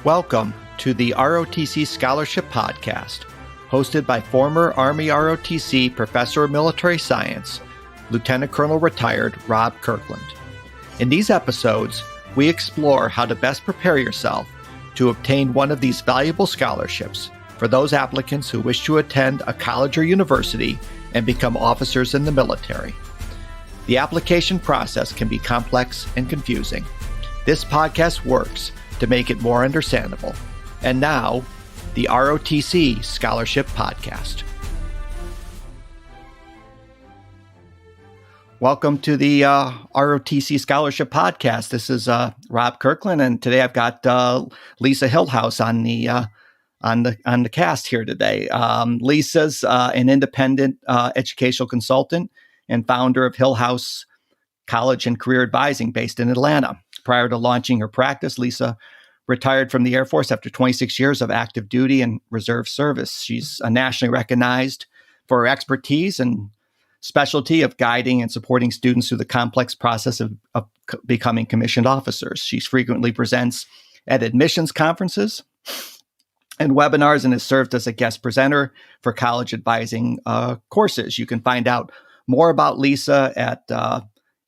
Welcome to the ROTC Scholarship Podcast, hosted by former Army ROTC Professor of Military Science, Lieutenant Colonel retired Rob Kirkland. In these episodes, we explore how to best prepare yourself to obtain one of these valuable scholarships for those applicants who wish to attend a college or university and become officers in the military. The application process can be complex and confusing. This podcast works to make it more understandable. And now, the ROTC Scholarship Podcast. Welcome to the ROTC Scholarship Podcast. This is Rob Kirkland, and today I've got Lisa Hillhouse on the cast here today. Lisa's an independent educational consultant and founder of Hillhouse College and Career Advising based in Atlanta. Prior to launching her practice, Lisa retired from the Air Force after 26 years of active duty and reserve service. She's nationally recognized for her expertise and specialty of guiding and supporting students through the complex process of becoming commissioned officers. She frequently presents at admissions conferences and webinars and has served as a guest presenter for college advising courses. You can find out more about Lisa at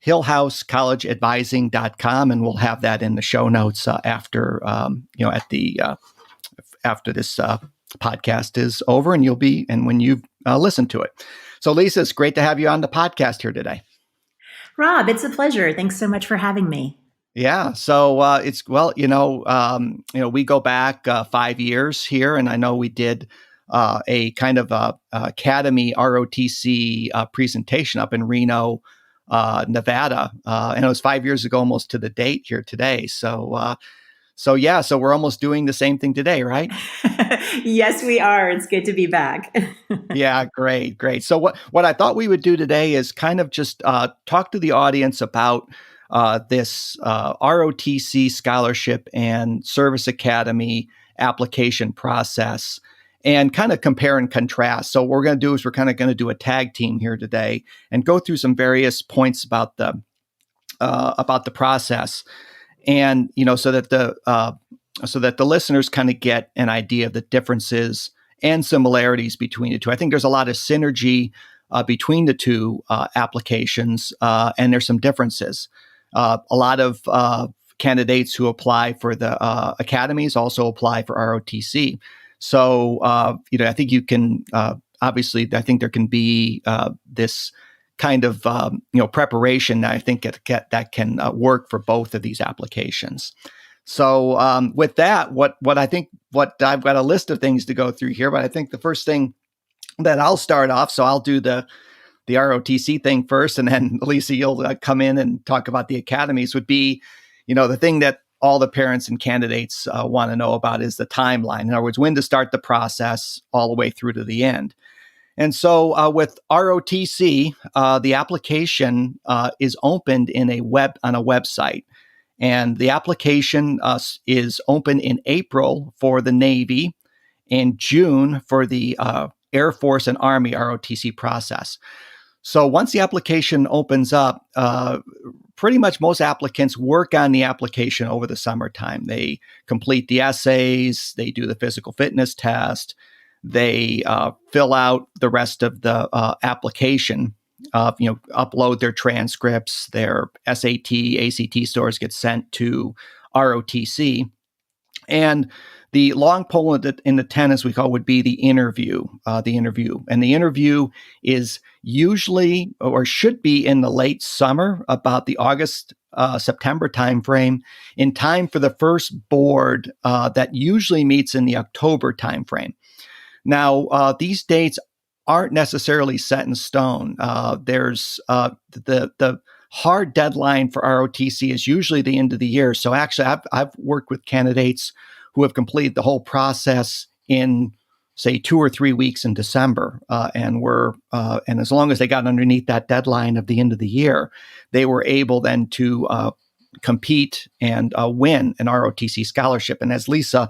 hillhousecollegeadvising.com, and we'll have that in the show notes after this podcast is over, and when you listen to it. So, Lisa, it's great to have you on the podcast here today. Rob, it's a pleasure. Thanks so much for having me. Yeah. So we go back 5 years here, and I know we did a kind of Academy ROTC presentation up in Reno, Nevada, and it was 5 years ago, almost to the date here today. So we're almost doing the same thing today, right? Yes, we are. It's good to be back. Yeah, great. So what I thought we would do today is kind of just talk to the audience about this ROTC scholarship and service academy application process, and kind of compare and contrast. So what we're going to do is we're kind of going to do a tag team here today and go through some various points about the process, and so that the listeners kind of get an idea of the differences and similarities between the two. I think there's a lot of synergy between the two applications, and there's some differences. A lot of candidates who apply for the academies also apply for ROTC. So, I think you can, obviously, I think there can be this kind of, preparation that I think that can work for both of these applications. So with that, what I've got a list of things to go through here, but I think the first thing that I'll start off, so I'll do the ROTC thing first, and then Lisa, you'll come in and talk about the academies, would be, the thing that all the parents and candidates want to know about is the timeline. In other words, when to start the process all the way through to the end. And so with ROTC, the application is opened on a website. And the application is open in April for the Navy and June for the Air Force and Army ROTC process. So once the application opens up, pretty much most applicants work on the application over the summertime. They complete the essays, they do the physical fitness test, they fill out the rest of the application, upload their transcripts, their SAT, ACT scores get sent to ROTC. And the long pole in the tent, as we call it, would be the interview. And the interview is usually, or should be, in the late summer, about the August, September timeframe, in time for the first board that usually meets in the October timeframe. Now, these dates aren't necessarily set in stone. There's the hard deadline for ROTC is usually the end of the year. So actually, I've worked with candidates who have completed the whole process in, say, 2 or 3 weeks in December, and as long as they got underneath that deadline of the end of the year, they were able then to compete and win an ROTC scholarship. And as Lisa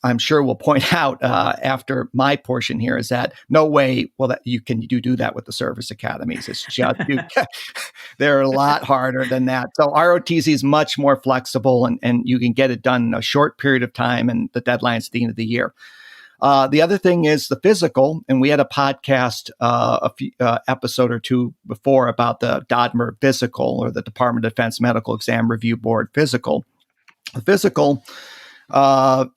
I'm sure will point out after my portion here is that no way that you do that with the service academies. It's just they're a lot harder than that. So ROTC is much more flexible, and you can get it done in a short period of time, and the deadline's at the end of the year. The other thing is the physical, and we had a podcast a few episode or two before about the DODMER physical, or the Department of Defense Medical Exam Review Board physical. The physical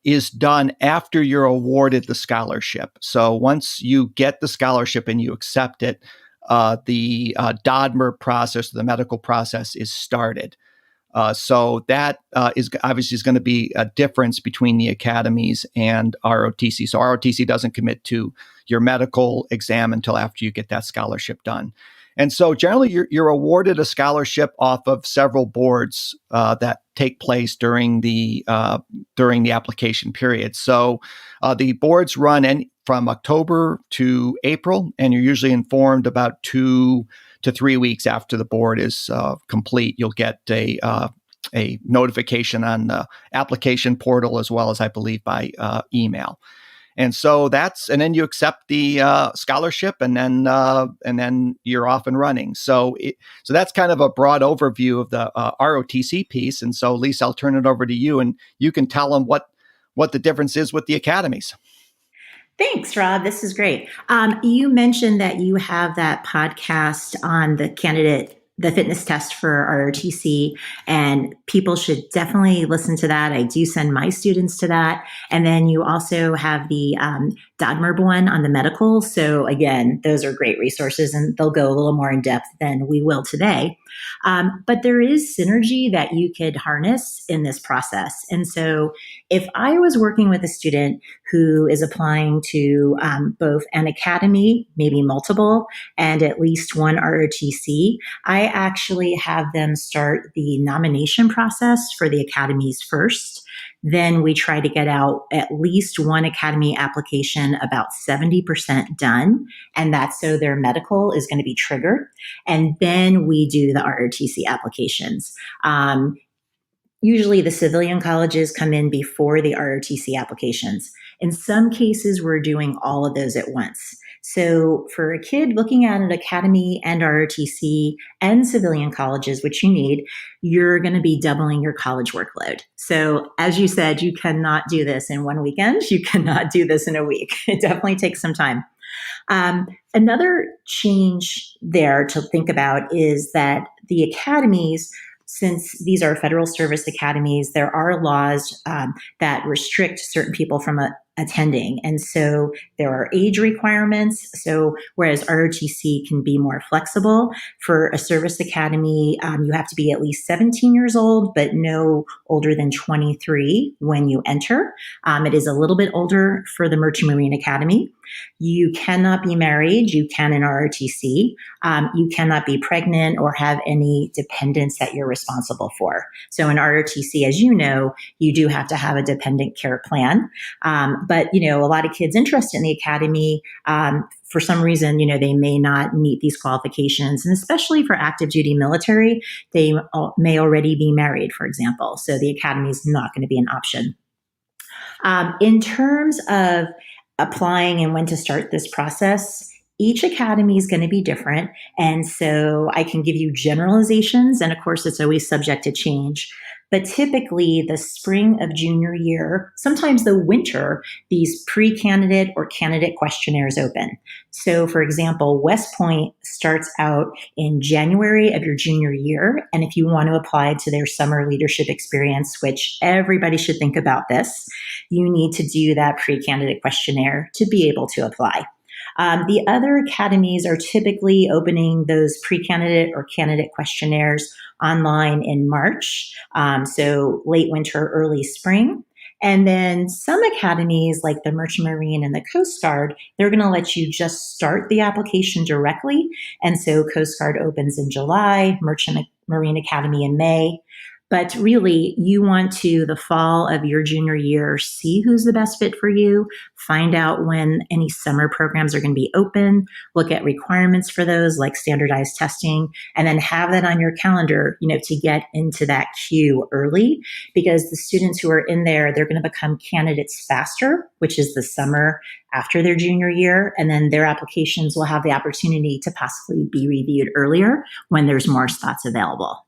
is done after you're awarded the scholarship. So once you get the scholarship and you accept it, the DODMER process, the medical process, is started. So that is obviously going to be a difference between the academies and ROTC. So ROTC doesn't commit to your medical exam until after you get that scholarship done. And so generally you're awarded a scholarship off of several boards that take place during the application period. So the boards run from October to April, and you're usually informed about 2 to 3 weeks after the board is complete. You'll get a notification on the application portal, as well as, I believe, by email. And so then you accept the scholarship, and then you're off and running. So that's kind of a broad overview of the ROTC piece. And so, Lisa, I'll turn it over to you, and you can tell them what the difference is with the academies. Thanks, Rob. This is great. You mentioned that you have that podcast on the fitness test for ROTC, and people should definitely listen to that. I do send my students to that. And then you also have the DODMER one on the medical. So again, those are great resources, and they'll go a little more in depth than we will today. But there is synergy that you could harness in this process. And so if I was working with a student who is applying to both an academy, maybe multiple, and at least one ROTC, I actually have them start the nomination process for the academies first. Then we try to get out at least one academy application about 70% done. And that's so their medical is going to be triggered. And then we do the ROTC applications. Usually the civilian colleges come in before the ROTC applications. In some cases, we're doing all of those at once. So for a kid looking at an academy and ROTC and civilian colleges, which you need, you're going to be doubling your college workload. So as you said, you cannot do this in one weekend. You cannot do this in a week. It definitely takes some time. Another change there to think about is that the academies, since these are federal service academies, there are laws that restrict certain people from attending. And so there are age requirements. So whereas ROTC can be more flexible, for a service academy, you have to be at least 17 years old, but no older than 23 when you enter. It is a little bit older for the Merchant Marine Academy. You cannot be married. You can in ROTC. You cannot be pregnant or have any dependents that you're responsible for. So in ROTC, as you know, you do have to have a dependent care plan. But, a lot of kids interested in the academy, for some reason, they may not meet these qualifications. And especially for active duty military, they may already be married, for example. So the academy is not going to be an option. In terms of applying and when to start this process, each academy is going to be different. And so I can give you generalizations. And of course, it's always subject to change. But typically the spring of junior year, sometimes the winter, these pre-candidate or candidate questionnaires open. So for example, West Point starts out in January of your junior year. And if you want to apply to their summer leadership experience, which everybody should think about this, you need to do that pre-candidate questionnaire to be able to apply. The other academies are typically opening those pre-candidate or candidate questionnaires online in March, so late winter, early spring. And then some academies like the Merchant Marine and the Coast Guard, they're going to let you just start the application directly. And so Coast Guard opens in July, Merchant Marine Academy in May. But really, you want to, the fall of your junior year, see who's the best fit for you, find out when any summer programs are going to be open, look at requirements for those like standardized testing, and then have that on your calendar, to get into that queue early, because the students who are in there, they're going to become candidates faster, which is the summer after their junior year. And then their applications will have the opportunity to possibly be reviewed earlier when there's more spots available.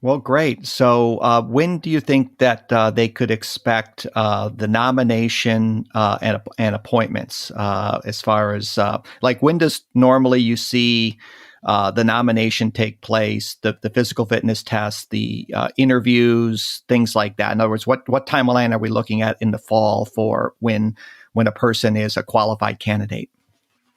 Well, great. So, when do you think that they could expect the nomination and appointments? As far as like, when does normally you see the nomination take place, the physical fitness test, the interviews, things like that? In other words, what timeline are we looking at in the fall for when a person is a qualified candidate?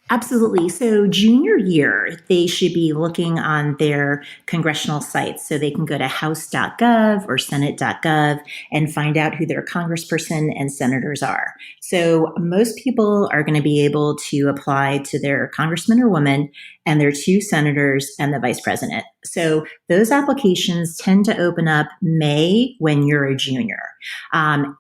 Absolutely. So, junior year, they should be looking on their congressional sites. So, they can go to house.gov or senate.gov and find out who their congressperson and senators are. So, most people are going to be able to apply to their congressman or woman and their two senators and the vice president. So, those applications tend to open up May when you're a junior.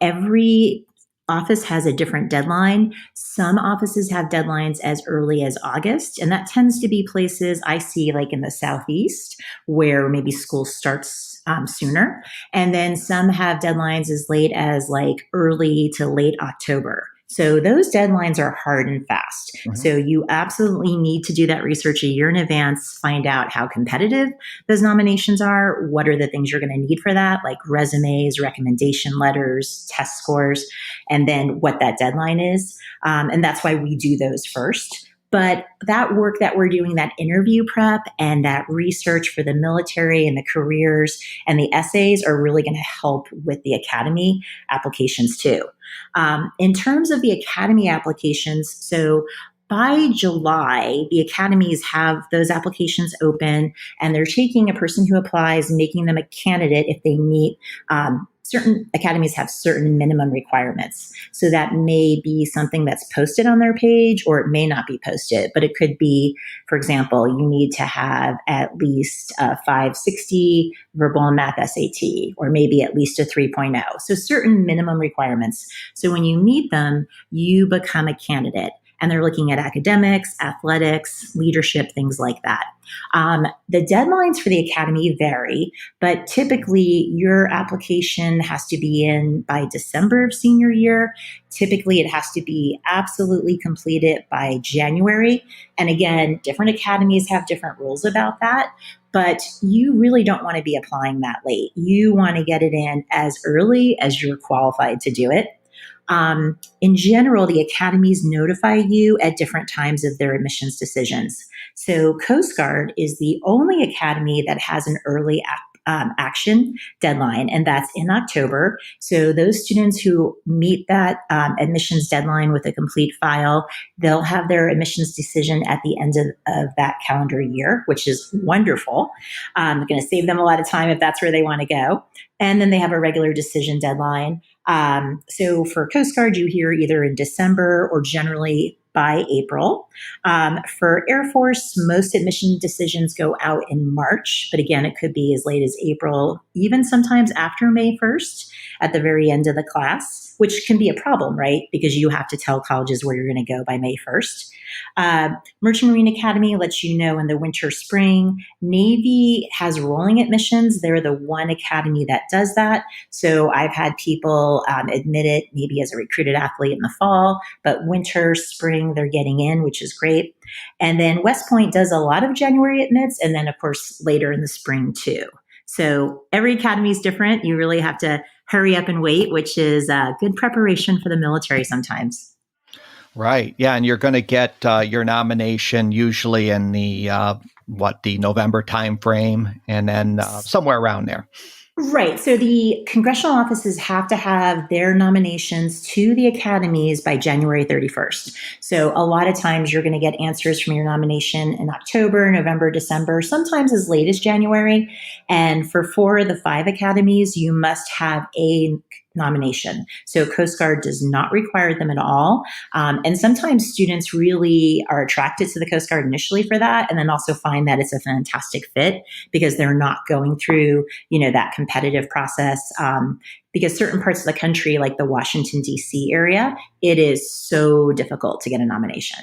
Every office has a different deadline. Some offices have deadlines as early as August, and that tends to be places I see like in the Southeast where maybe school starts sooner. And then some have deadlines as late as like early to late October. So those deadlines are hard and fast. Mm-hmm. So you absolutely need to do that research a year in advance, find out how competitive those nominations are, what are the things you're going to need for that, like resumes, recommendation letters, test scores, and then what that deadline is. And that's why we do those first. But that work that we're doing, that interview prep and that research for the military and the careers and the essays are really going to help with the academy applications too. In terms of the academy applications, so by July, the academies have those applications open, and they're taking a person who applies, making them a candidate if they meet certain academies have certain minimum requirements. So that may be something that's posted on their page, or it may not be posted, but it could be, for example, you need to have at least a 560 verbal and math SAT, or maybe at least a 3.0. So certain minimum requirements. So when you meet them, you become a candidate. And they're looking at academics, athletics, leadership, things like that. The deadlines for the academy vary, but typically your application has to be in by December of senior year. Typically, it has to be absolutely completed by January. And again, different academies have different rules about that. But you really don't want to be applying that late. You want to get it in as early as you're qualified to do it. In general, the academies notify you at different times of their admissions decisions. So Coast Guard is the only academy that has an early action deadline, and that's in October. So those students who meet that admissions deadline with a complete file, they'll have their admissions decision at the end of that calendar year, which is wonderful. Going to save them a lot of time if that's where they want to go. And then they have a regular decision deadline. So for Coast Guard, you hear either in December or generally by April. For Air Force, most admission decisions go out in March, but again, it could be as late as April, even sometimes after May 1st at the very end of the class, which can be a problem, right? Because you have to tell colleges where you're going to go by May 1st. Merchant Marine Academy lets you know in the winter, spring. Navy has rolling admissions. They're the one academy that does that. So I've had people admit it maybe as a recruited athlete in the fall, but winter, spring, they're getting in, which is great. And then West Point does a lot of January admits, and then of course later in the spring too. So every academy is different. You really have to hurry up and wait, which is good preparation for the military sometimes. Right. Yeah. And you're going to get your nomination usually in the November timeframe, and then somewhere around there. Right. So the congressional offices have to have their nominations to the academies by January 31st. So a lot of times you're going to get answers from your nomination in October, November, December, sometimes as late as January. And for 4 of the 5 academies, you must have a nomination. So Coast Guard does not require them at all. And sometimes students really are attracted to the Coast Guard initially for that, and then also find that it's a fantastic fit because they're not going through, that competitive process. Because certain parts of the country, like the Washington, D.C. area, it is so difficult to get a nomination.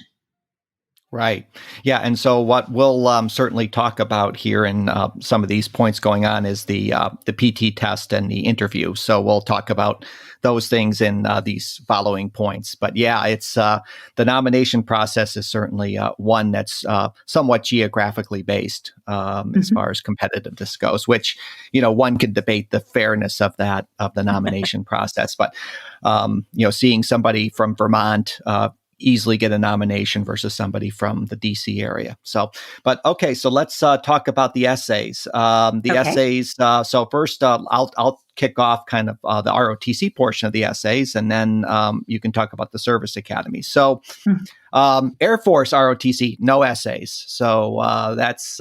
Right. Yeah. And so what we'll certainly talk about here in some of these points going on is the PT test and the interview. So we'll talk about those things in these following points. But yeah, it's the nomination process is certainly one that's somewhat geographically based as far as competitiveness goes, which, one could debate the fairness of that, of the nomination process. But, seeing somebody from Vermont easily get a nomination versus somebody from the DC area. So, but okay, so let's talk about the essays. Essays. So first, I'll kick off kind of the ROTC portion of the essays, and then you can talk about the service academy. So, Air Force ROTC, no essays. So that's.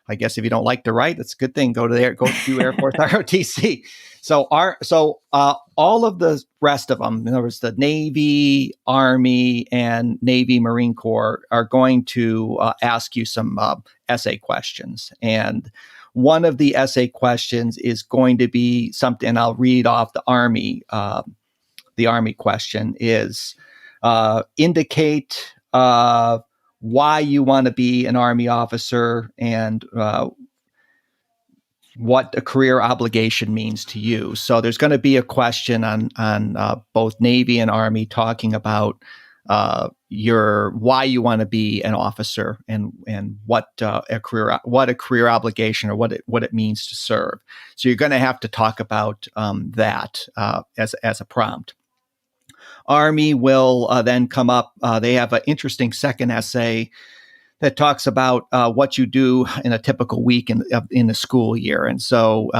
I guess if you don't like to write, that's a good thing. Go do Air Force ROTC. So all of the rest of them, in other words, the Navy, Army, and Navy Marine Corps are going to ask you some essay questions. And one of the essay questions is going to be something, and I'll read off the Army. The Army question is indicate why you want to be an Army officer and what a career obligation means to you. So there's going to be a question on both Navy and Army talking about why you want to be an officer and what a career obligation or what it means to serve. So you're going to have to talk about that as a prompt. Army will then come up. They have an interesting second essay that talks about what you do in a typical week in the school year. And so,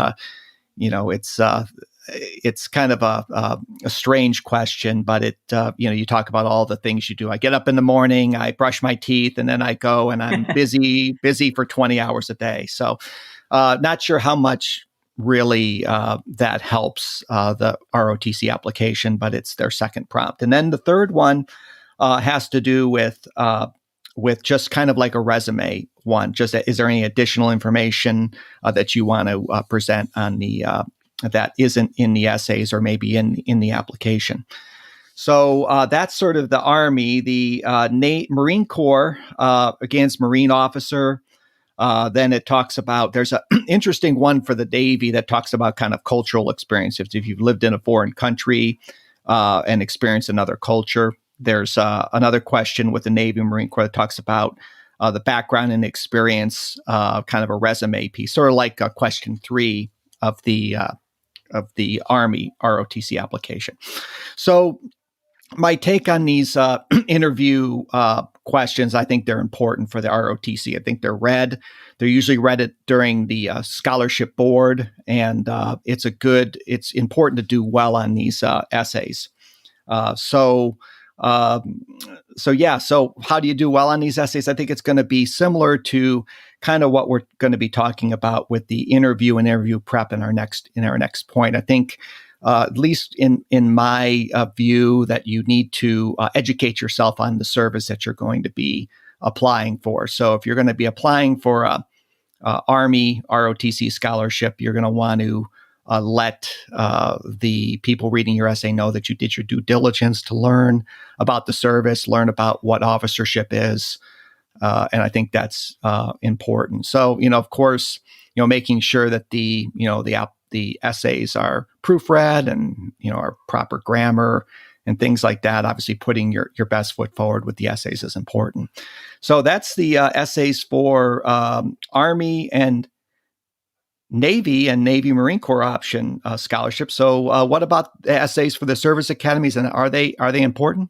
it's kind of a strange question, but you talk about all the things you do. I get up in the morning, I brush my teeth, and then I go and I'm busy for 20 hours a day. So not sure how much really that helps the ROTC application, but it's their second prompt. And then the third one has to do with just kind of like a resume one. Just is there any additional information that you want to present on the that isn't in the essays or maybe in the application? So that's sort of the Army. The Marine Corps, against Marine officer. Then it talks about, there's an interesting one for the Navy that talks about kind of cultural experience. If you've lived in a foreign country and experienced another culture. There's another question with the Navy and Marine Corps that talks about the background and experience, kind of a resume piece, sort of like question 3 of the Army ROTC application. So my take on these interview questions, I think they're important for the ROTC. I think they're usually read during the scholarship board, and it's important to do well on these essays. So how do you do well on these essays? I think it's going to be similar to kind of what we're going to be talking about with the interview and interview prep in our next point. I think, at least in my view, that you need to educate yourself on the service that you're going to be applying for. So if you're going to be applying for a Army ROTC scholarship, you're going to want to let the people reading your essay know that you did your due diligence to learn about the service, learn about what officership is. And I think that's important. So, of course, making sure that the essays are proofread and, are proper grammar and things like that. Obviously, putting your best foot forward with the essays is important. So that's the essays for Army and Navy and Navy Marine Corps option scholarship. So what about the essays for the service academies, and are they important?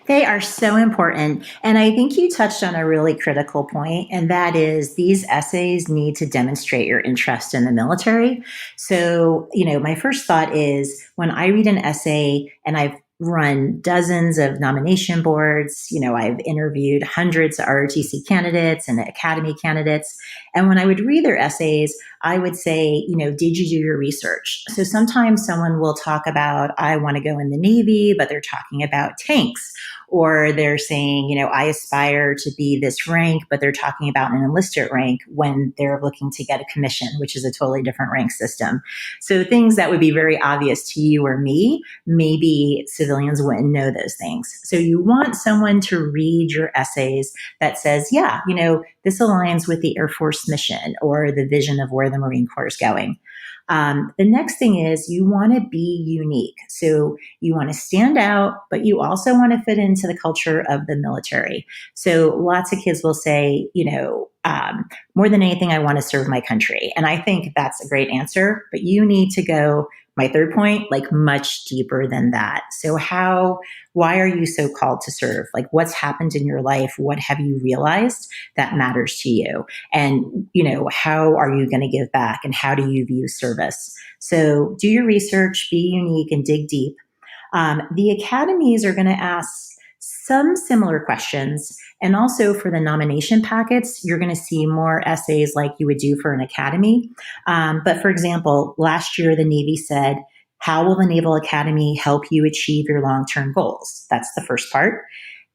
They are so important. And I think you touched on a really critical point, and that is these essays need to demonstrate your interest in the military. So, my first thought is when I read an essay, and I've run dozens of nomination boards, I've interviewed hundreds of ROTC candidates and Academy candidates. And when I would read their essays, I would say, did you do your research? So sometimes someone will talk about, I want to go in the Navy, but they're talking about tanks. Or they're saying, I aspire to be this rank, but they're talking about an enlisted rank when they're looking to get a commission, which is a totally different rank system. So things that would be very obvious to you or me, maybe civilians wouldn't know those things. So you want someone to read your essays that says, yeah, this aligns with the Air Force mission or the vision of where the Marine Corps is going. The next thing is you want to be unique. So you want to stand out, but you also want to fit into the culture of the military. So lots of kids will say, more than anything, I want to serve my country. And I think that's a great answer, but you need to go, my third point, like much deeper than that. So why are you so called to serve? Like what's happened in your life? What have you realized that matters to you? And, how are you going to give back and how do you view service? So do your research, be unique and dig deep. The academies are going to ask some similar questions. And also for the nomination packets, you're going to see more essays like you would do for an academy. But for example, last year, the Navy said, how will the Naval Academy help you achieve your long-term goals? That's the first part.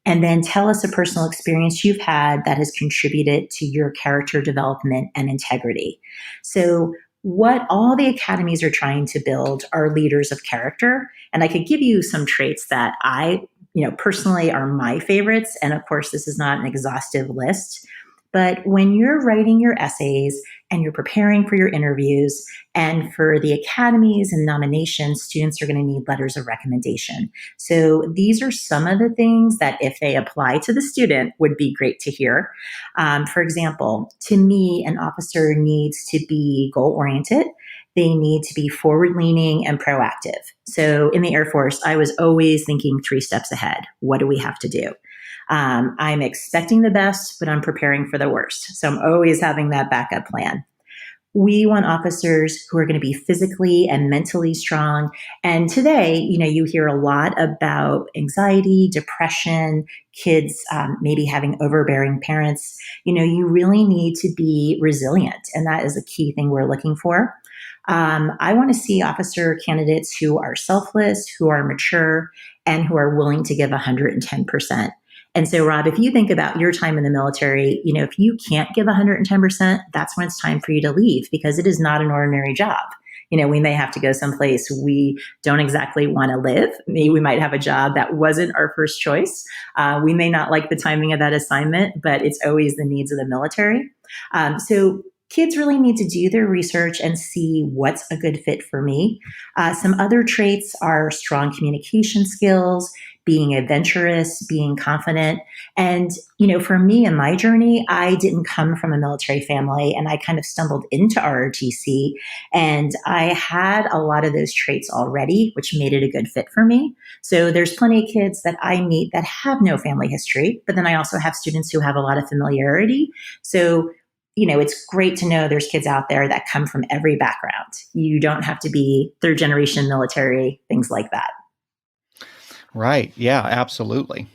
And then tell us a personal experience you've had that has contributed to your character development and integrity. So what all the academies are trying to build are leaders of character. And I could give you some traits that I personally are my favorites. And of course, this is not an exhaustive list. But when you're writing your essays and you're preparing for your interviews and for the academies and nominations, students are going to need letters of recommendation. So these are some of the things that if they apply to the student would be great to hear. For example, to me, an officer needs to be goal-oriented. They need to be forward-leaning and proactive. So in the Air Force, I was always thinking 3 steps ahead. What do we have to do? I'm expecting the best, but I'm preparing for the worst. So I'm always having that backup plan. We want officers who are going to be physically and mentally strong. And today, you hear a lot about anxiety, depression, kids maybe having overbearing parents. You really need to be resilient. And that is a key thing we're looking for. I want to see officer candidates who are selfless, who are mature, and who are willing to give 110%. And so, Rob, if you think about your time in the military, if you can't give 110%, that's when it's time for you to leave because it is not an ordinary job. We may have to go someplace we don't exactly want to live. Maybe we might have a job that wasn't our first choice. We may not like the timing of that assignment, but it's always the needs of the military. So kids really need to do their research and see what's a good fit for me. Some other traits are strong communication skills, being adventurous, being confident. And, for me in my journey, I didn't come from a military family and I kind of stumbled into ROTC and I had a lot of those traits already, which made it a good fit for me. So there's plenty of kids that I meet that have no family history, but then I also have students who have a lot of familiarity. So it's great to know there's kids out there that come from every background. You don't have to be 3rd generation military, things like that. Right. Yeah, absolutely.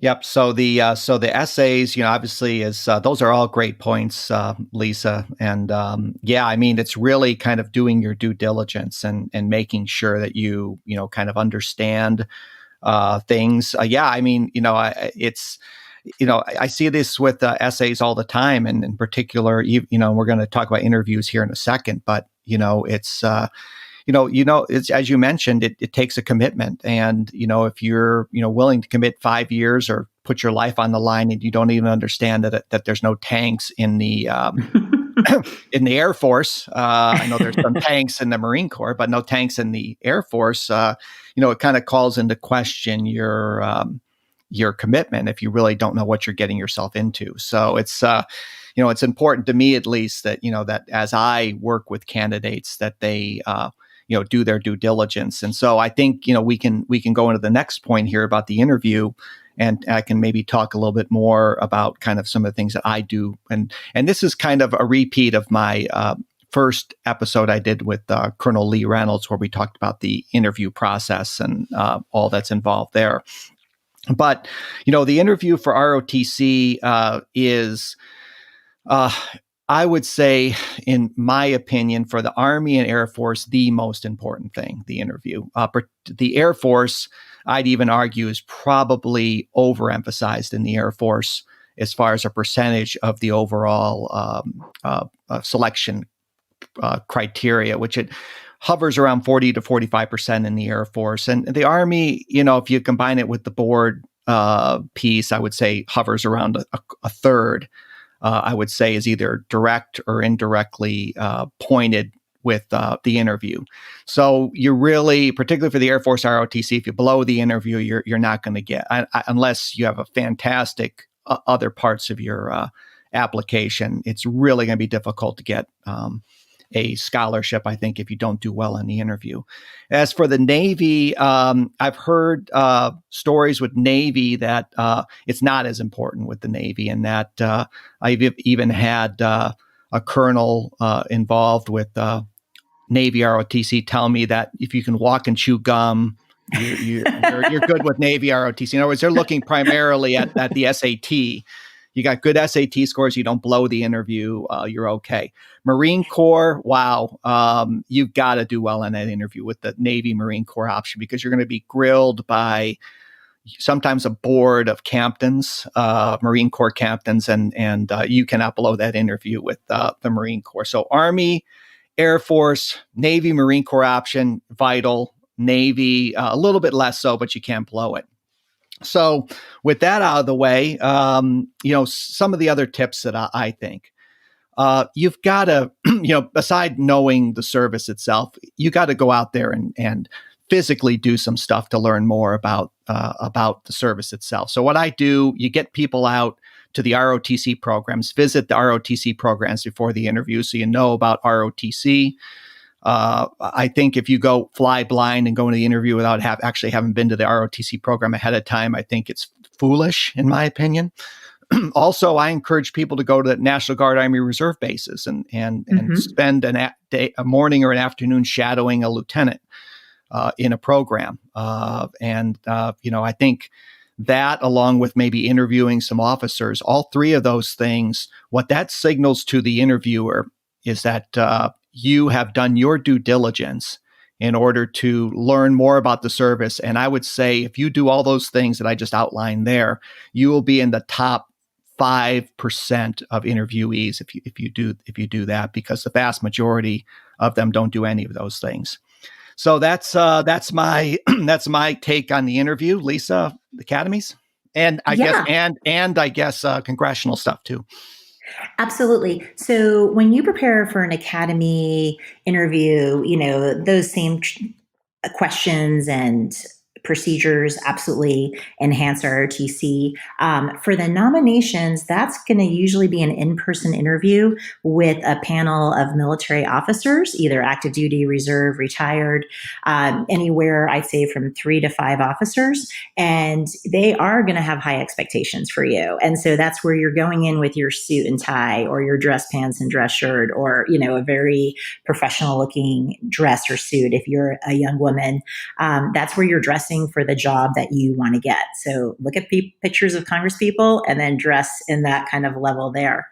Yep. So the essays, obviously is those are all great points, Lisa. And it's really kind of doing your due diligence and making sure that you kind of understand things. I see this with essays all the time, and in particular, we're going to talk about interviews here in a second, but it's it's, as you mentioned, it takes a commitment. And, if you're, willing to commit 5 years or put your life on the line and you don't even understand that there's no tanks in the, in the Air Force, I know there's some tanks in the Marine Corps, but no tanks in the Air Force, it kind of calls into question your commitment if you really don't know what you're getting yourself into. So it's, it's important to me, at least, that, that as I work with candidates that they, do their due diligence. And so I think, we can go into the next point here about the interview, and I can maybe talk a little bit more about kind of some of the things that I do. And this is kind of a repeat of my first episode I did with Colonel Lee Reynolds, where we talked about the interview process and all that's involved there. But, the interview for ROTC is I would say, in my opinion, for the Army and Air Force, the most important thing, the interview. The Air Force, I'd even argue, is probably overemphasized in the Air Force as far as a percentage of the overall selection criteria, which it hovers around 40 to 45% in the Air Force. And the Army, if you combine it with the board piece, I would say hovers around a third. I would say is either direct or indirectly pointed with the interview. So you really, particularly for the Air Force ROTC, if you blow the interview, you're not going to get, unless you have a fantastic other parts of your application, it's really going to be difficult to get a scholarship, I think, if you don't do well in the interview. As for the Navy, I've heard stories with Navy that it's not as important with the Navy, and that I've even had a colonel involved with Navy ROTC tell me that if you can walk and chew gum, you're good with Navy ROTC. In other words, they're looking primarily at the SAT. You got good SAT scores, you don't blow the interview, you're okay. Marine Corps, wow, you've got to do well in that interview with the Navy Marine Corps option, because you're going to be grilled by sometimes a board of captains, Marine Corps captains, and you cannot blow that interview with the Marine Corps. So Army, Air Force, Navy, Marine Corps option, vital. Navy, a little bit less so, but you can't blow it. So with that out of the way, some of the other tips that I think, you've got to, beside knowing the service itself, you got to go out there and physically do some stuff to learn more about the service itself. So what I do, you get people out to the ROTC programs, visit the ROTC programs before the interview, so you know about ROTC. I think if you go fly blind and go into the interview without actually having been to the ROTC program ahead of time, I think it's foolish, in my opinion. Also, I encourage people to go to National Guard Army Reserve bases and spend a morning or an afternoon shadowing a lieutenant in a program. I think that, along with maybe interviewing some officers, all three of those things, what that signals to the interviewer is that you have done your due diligence in order to learn more about the service. And I would say if you do all those things that I just outlined there, you will be in the top 5% of interviewees if you do that, because the vast majority of them don't do any of those things. So that's my that's my take on the interview, Lisa. Academies, and I guess congressional stuff too. Absolutely. So when you prepare for an academy interview, those same questions and procedures absolutely enhance ROTC. For the nominations, that's going to usually be an in-person interview with a panel of military officers, either active duty, reserve, retired, anywhere I'd say from 3 to 5 officers. And they are going to have high expectations for you. And so that's where you're going in with your suit and tie, or your dress pants and dress shirt, or, a very professional looking dress or suit if you're a young woman. That's where you're dressing for the job that you want to get. So look at pictures of Congress people and then dress in that kind of level there.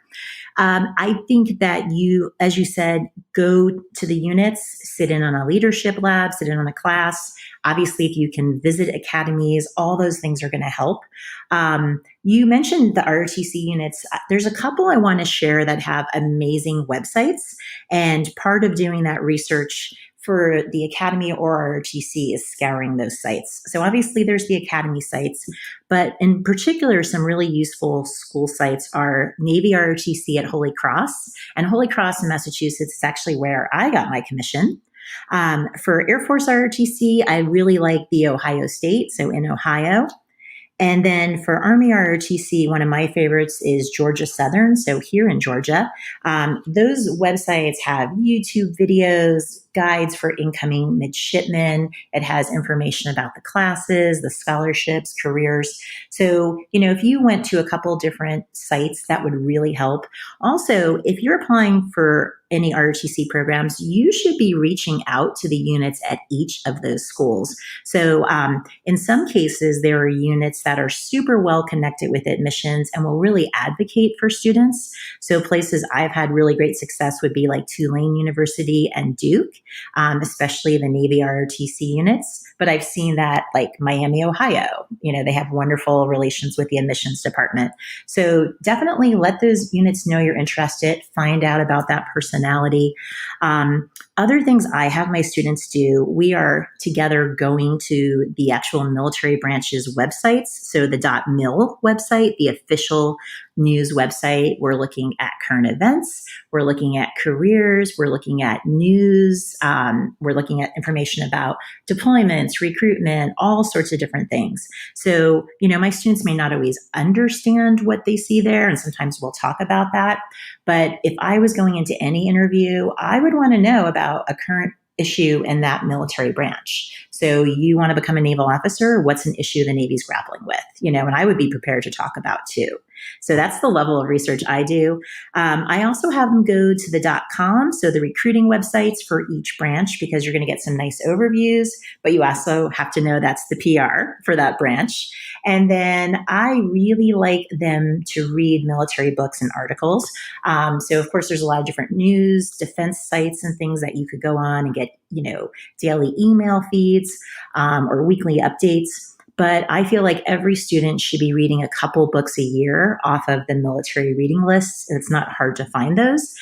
I think that you, as you said, go to the units, sit in on a leadership lab, sit in on a class. Obviously, if you can visit academies, all those things are going to help. You mentioned the ROTC units. There's a couple I want to share that have amazing websites. And part of doing that research for the Academy or ROTC is scouring those sites. So obviously there's the Academy sites, but in particular, some really useful school sites are Navy ROTC at Holy Cross. And Holy Cross in Massachusetts is actually where I got my commission. For Air Force ROTC, I really like the Ohio State, so in Ohio. And then for Army ROTC, one of my favorites is Georgia Southern, so here in Georgia. Those websites have YouTube videos, guides for incoming midshipmen. It has information about the classes, the scholarships, careers. So, if you went to a couple different sites, that would really help. Also, if you're applying for any ROTC programs, you should be reaching out to the units at each of those schools. So in some cases, there are units that are super well connected with admissions and will really advocate for students. So places I've had really great success would be like Tulane University and Duke, especially the Navy ROTC units. But I've seen that like Miami, Ohio, they have wonderful relations with the admissions department. So definitely let those units know you're interested, find out about that personality. Other things I have my students do, we are together going to the actual military branches websites. So the .mil website, the official news website, we're looking at current events, we're looking at careers, we're looking at news, we're looking at information about deployments, recruitment, all sorts of different things. So, my students may not always understand what they see there, and sometimes we'll talk about that. But if I was going into any interview, I would want to know about a current issue in that military branch. So you want to become a naval officer, what's an issue the Navy's grappling with? And I would be prepared to talk about too. So that's the level of research I do. I also have them go to the .com, so the recruiting websites for each branch, because you're going to get some nice overviews, but you also have to know that's the PR for that branch. And then I really like them to read military books and articles. So of course, there's a lot of different news, defense sites and things that you could go on and get, daily email feeds or weekly updates. But I feel like every student should be reading a couple books a year off of the military reading lists. It's not hard to find those.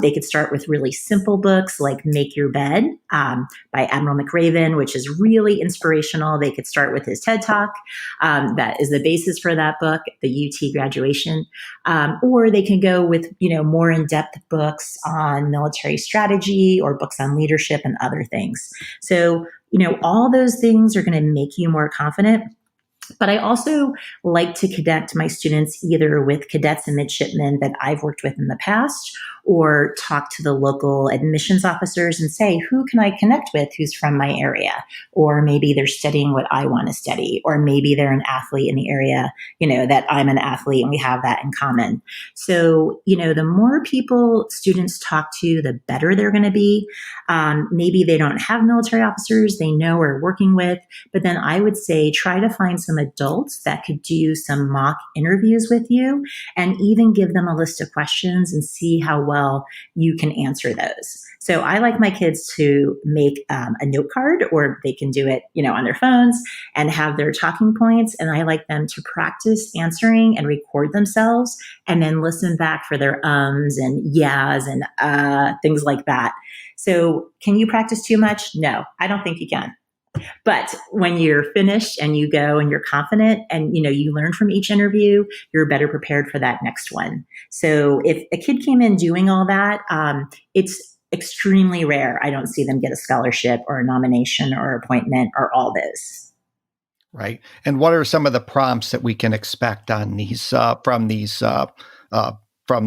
They could start with really simple books like Make Your Bed by Admiral McRaven, which is really inspirational. They could start with his TED Talk. That is the basis for that book, the UT graduation. Or they can go with, more in-depth books on military strategy or books on leadership and other things. So, all those things are going to make you more confident. But I also like to connect my students either with cadets and midshipmen that I've worked with in the past, or talk to the local admissions officers and say, who can I connect with who's from my area? Or maybe they're studying what I want to study, or maybe they're an athlete in the area, that I'm an athlete and we have that in common. So, the more people students talk to, the better they're going to be. Maybe they don't have military officers they know or working with, but then I would say try to find some adults that could do some mock interviews with you and even give them a list of questions and see how well you can answer those. So I like my kids to make a note card, or they can do it, on their phones and have their talking points. And I like them to practice answering and record themselves and then listen back for their ums and yeahs and things like that. So can you practice too much? No, I don't think you can. But when you're finished and you go and you're confident and, you learn from each interview, you're better prepared for that next one. So if a kid came in doing all that, it's extremely rare. I don't see them get a scholarship or a nomination or appointment or all those. Right. And what are some of the prompts that we can expect on these from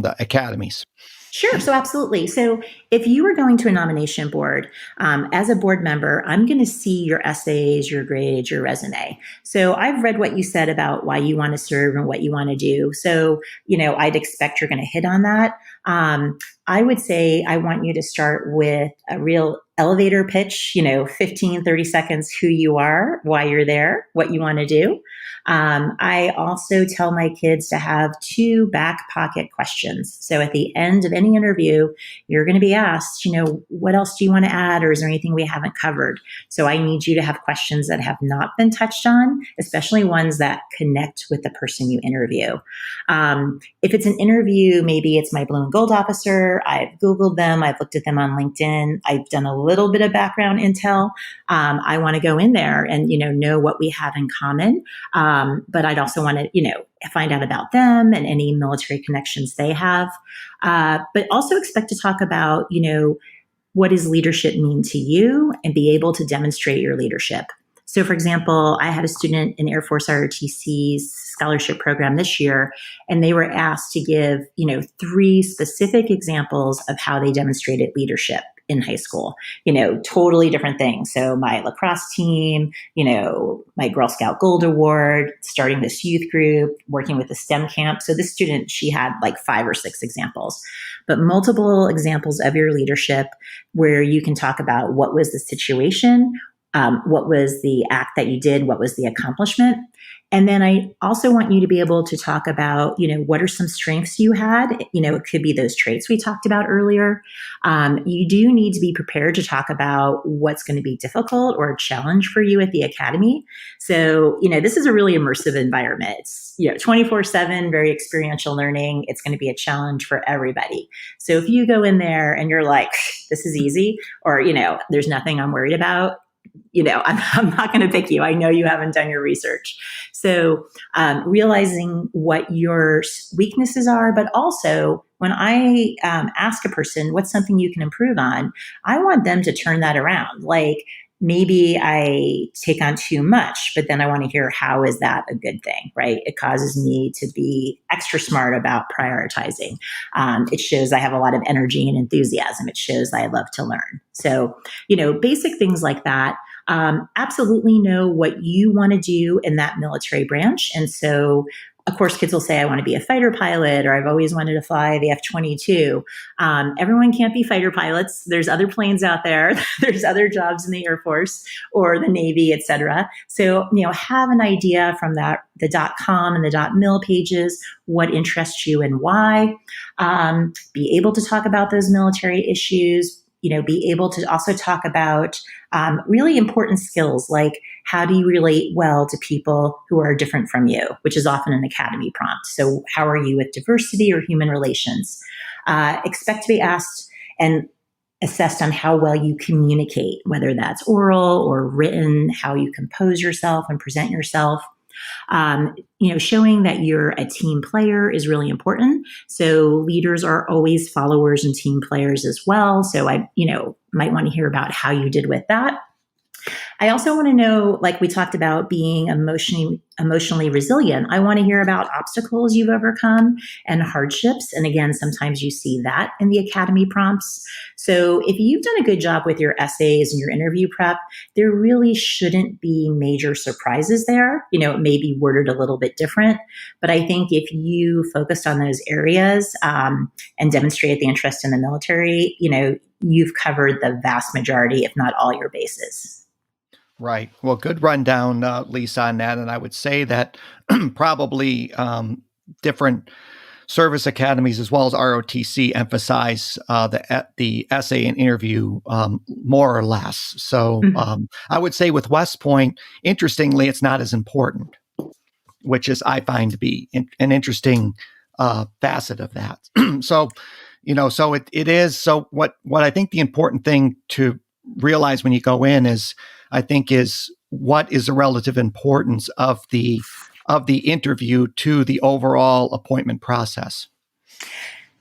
the academies? Sure. So absolutely. So if you were going to a nomination board, as a board member, I'm going to see your essays, your grades, your resume. So I've read what you said about why you want to serve and what you want to do. So, I'd expect you're going to hit on that. I would say I want you to start with a real elevator pitch, 15, 30 seconds, who you are, why you're there, what you want to do. I also tell my kids to have 2 back pocket questions. So at the end of any interview, you're going to be asked, what else do you want to add? Or is there anything we haven't covered? So I need you to have questions that have not been touched on, especially ones that connect with the person you interview. If it's an interview, maybe it's my blue and gold officer. I've Googled them. I've looked at them on LinkedIn. I've done a little bit of background intel. I want to go in there and, know what we have in common. But I'd also want to, find out about them and any military connections they have. But also expect to talk about, what does leadership mean to you and be able to demonstrate your leadership. So for example, I had a student in Air Force ROTC's scholarship program this year, and they were asked to give, 3 specific examples of how they demonstrated leadership in high school, totally different things. So my lacrosse team, my Girl Scout Gold Award, starting this youth group, working with the STEM camp. So this student, she had like 5 or 6 examples, but multiple examples of your leadership where you can talk about what was the situation, what was the act that you did, what was the accomplishment. And then I also want you to be able to talk about, what are some strengths you had? It could be those traits we talked about earlier. You do need to be prepared to talk about what's going to be difficult or a challenge for you at the academy. So, this is a really immersive environment. It's, 24/7, very experiential learning. It's going to be a challenge for everybody. So if you go in there and you're like, this is easy, or, there's nothing I'm worried about, I'm not going to pick you. I know you haven't done your research. So realizing what your weaknesses are, but also when I ask a person, what's something you can improve on, I want them to turn that around. Like, maybe I take on too much, but then I want to hear, how is that a good thing, right? It causes me to be extra smart about prioritizing. It shows I have a lot of energy and enthusiasm. It shows I love to learn. So, basic things like that. Absolutely know what you want to do in that military branch. And so, of course, kids will say, I want to be a fighter pilot, or I've always wanted to fly the F-22. Everyone can't be fighter pilots. There's other planes out there. There's other jobs in the Air Force or the Navy, et cetera. So, have an idea from the .com and the .mil pages, what interests you and why. Be able to talk about those military issues. Be able to also talk about really important skills, like how do you relate well to people who are different from you, which is often an academy prompt. So how are you with diversity or human relations? Expect to be asked and assessed on how well you communicate, whether that's oral or written, how you compose yourself and present yourself. Showing that you're a team player is really important. So leaders are always followers and team players as well. So I, might want to hear about how you did with that. I also want to know, like we talked about, being emotionally resilient. I want to hear about obstacles you've overcome and hardships. And again, sometimes you see that in the academy prompts. So if you've done a good job with your essays and your interview prep, there really shouldn't be major surprises there. It may be worded a little bit different, but I think if you focused on those areas and demonstrated the interest in the military, you've covered the vast majority, if not all, your bases. Right. Well, good rundown, Lisa, on that. And I would say that probably different service academies as well as ROTC emphasize the essay and interview more or less. So I would say with West Point, interestingly, it's not as important, which is I find to be an interesting facet of that. So it is. So what I think the important thing to realize when you go in is what is the relative importance of the interview to the overall appointment process.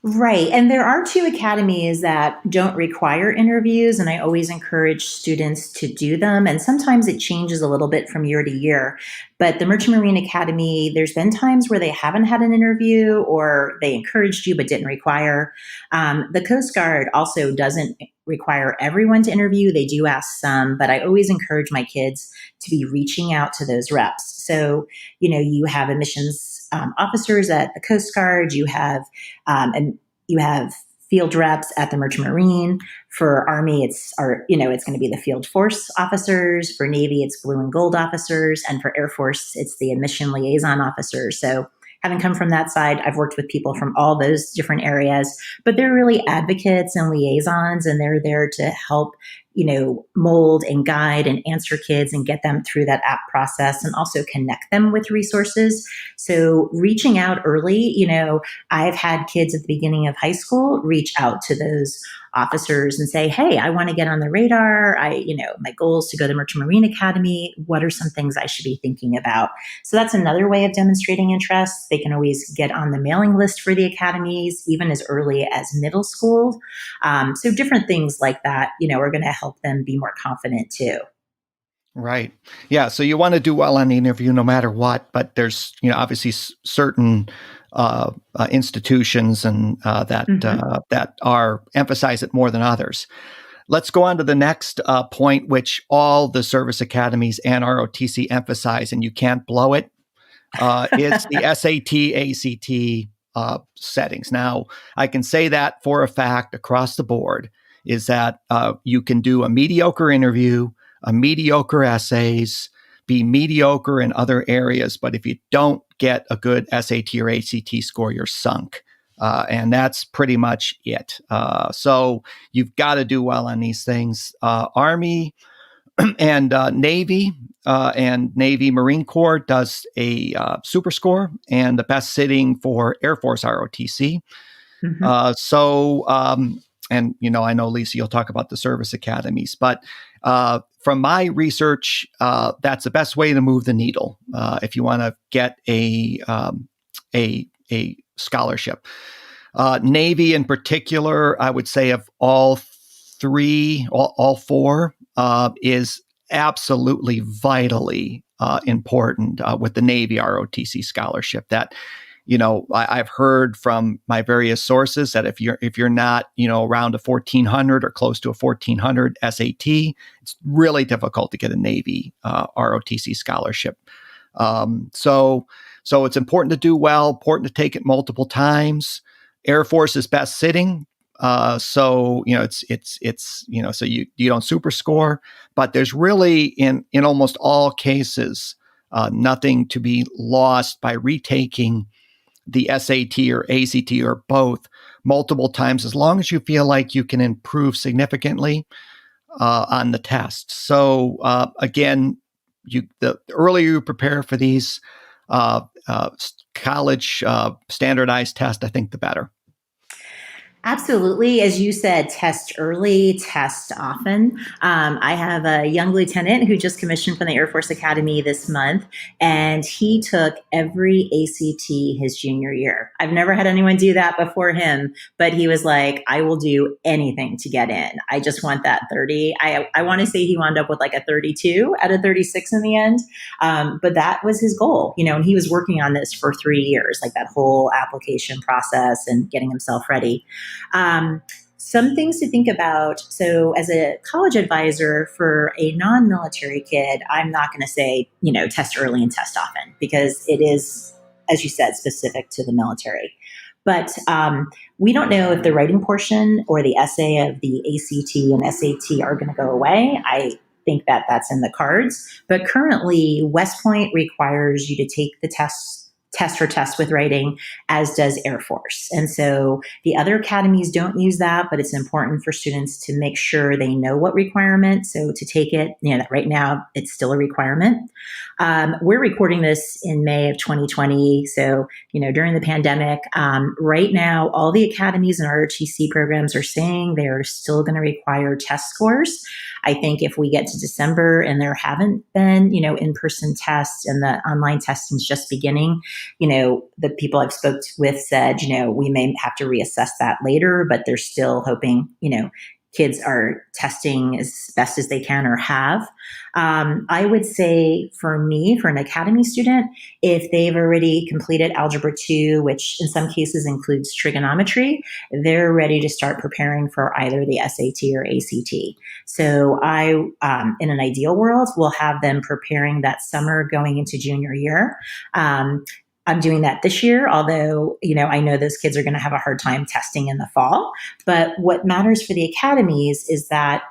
Right. And there are 2 academies that don't require interviews, and I always encourage students to do them. And sometimes it changes a little bit from year to year. But the Merchant Marine Academy, there's been times where they haven't had an interview, or they encouraged you but didn't require. The Coast Guard also doesn't require everyone to interview. They do ask some, but I always encourage my kids to be reaching out to those reps. So, you have admissions officers at the Coast Guard, you have field reps at the Merchant Marine. For Army, it's going to be the field force officers. For Navy, it's blue and gold officers. And for Air Force, it's the admission liaison officers. So having come from that side, I've worked with people from all those different areas, but they're really advocates and liaisons, and they're there to help, mold and guide and answer kids and get them through that app process, and also connect them with resources. So reaching out early, I've had kids at the beginning of high school reach out to those officers and say, hey, I want to get on the radar. My goal is to go to Merchant Marine Academy. What are some things I should be thinking about? So that's another way of demonstrating interest. They can always get on the mailing list for the academies, even as early as middle school. So different things like that, are going to help them be more confident too. Right. Yeah. So you want to do well on the interview no matter what, but there's, obviously certain institutions and that are emphasize it more than others. Let's go on to the next point, which all the service academies and ROTC emphasize, and you can't blow it. It's the SAT, ACT settings. Now, I can say that for a fact across the board is that you can do a mediocre interview, a mediocre essays, be mediocre in other areas, but if you don't get a good SAT or ACT score, you're sunk. And that's pretty much it. So you've got to do well on these things. Army and Navy Marine Corps does a super score, and the best sitting for Air Force ROTC. And I know, Lisa, you'll talk about the service academies, but from my research, that's the best way to move the needle if you want to get a scholarship. Navy in particular, I would say of all four, is absolutely vitally important with the Navy ROTC scholarship. That I've heard from my various sources that if you're not around a 1400 or close to a 1400 SAT, it's really difficult to get a Navy ROTC scholarship. So it's important to do well, important to take it multiple times. Air Force is best sitting. So you don't super score, but there's really in almost all cases nothing to be lost by retaking the SAT or ACT or both multiple times, as long as you feel like you can improve significantly on the test. So again, the earlier you prepare for these college standardized tests, I think the better. Absolutely. As you said, test early, test often. I have a young lieutenant who just commissioned from the Air Force Academy this month, and he took every ACT his junior year. I've never had anyone do that before him, but he was like, I will do anything to get in. I just want that 30. I want to say he wound up with like a 32 out of 36 in the end. But that was his goal, and he was working on this for 3 years, like that whole application process and getting himself ready. Some things to think about. So as a college advisor for a non-military kid, I'm not going to say, test early and test often, because it is, as you said, specific to the military. But we don't know if the writing portion or the essay of the ACT and SAT are going to go away. I think that that's in the cards. But currently, West Point requires you to take the test with writing, as does Air Force. And so the other academies don't use that, but it's important for students to make sure they know what requirement. So to take it, right now it's still a requirement. We're recording this in May of 2020. So, during the pandemic, right now, all the academies and ROTC programs are saying they're still going to require test scores. I think if we get to December and there haven't been, in-person tests and the online testing is just beginning, the people I've spoke with said, we may have to reassess that later, but they're still hoping, kids are testing as best as they can or have. I would say for me, for an academy student, if they've already completed Algebra 2, which in some cases includes trigonometry, they're ready to start preparing for either the SAT or ACT. So I, in an ideal world, will have them preparing that summer going into junior year. I'm doing that this year, although, I know those kids are going to have a hard time testing in the fall. But what matters for the academies is that